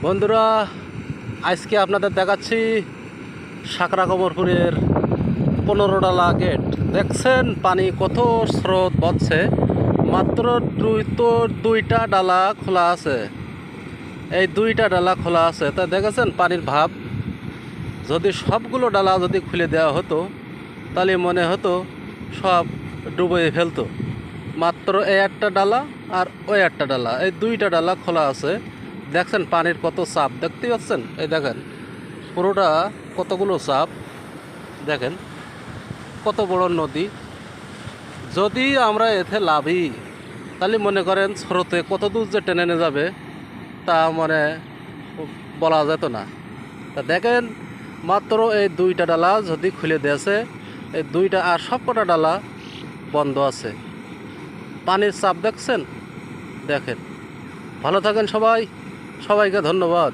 বন্ধুরা, আজকে আপনাদের দেখাচ্ছি সাকরা কমরপুরের 15 ডালা গেট। দেখছেন পানি কত স্রোত বচ্ছে। মাত্র দুইটা ডালা খোলা আছে। এই দুইটা ডালা খোলা আছে, তা দেখেছেন পানির ভাব। যদি সবগুলো ডালা যদি খুলে দেওয়া হতো তাহলে মনে হতো সব ডুবে ফেলতো। মাত্র এই একটা ডালা আর ওই একটা ডালা, এই দুইটা ডালা খোলা আছে। দেখছেন পানির কত চাপ, দেখতে পাচ্ছেন? এই দেখেন পুরোটা কতগুলো চাপ, দেখেন কত বড় নদী। যদি আমরা এতে লাভি তাহলে মনে করেন স্রোতে কত দূর যে টেনে নিয়ে যাবে তা মানে বলা যেত না। তা দেখেন মাত্র এই দুইটা ডালা যদি খুলে দিয়েছে, এই দুইটা আর সব কটা ডালা বন্ধ আছে। পানির চাপ দেখছেন? দেখেন। ভালো থাকেন সবাই, সবাইকে ধন্যবাদ।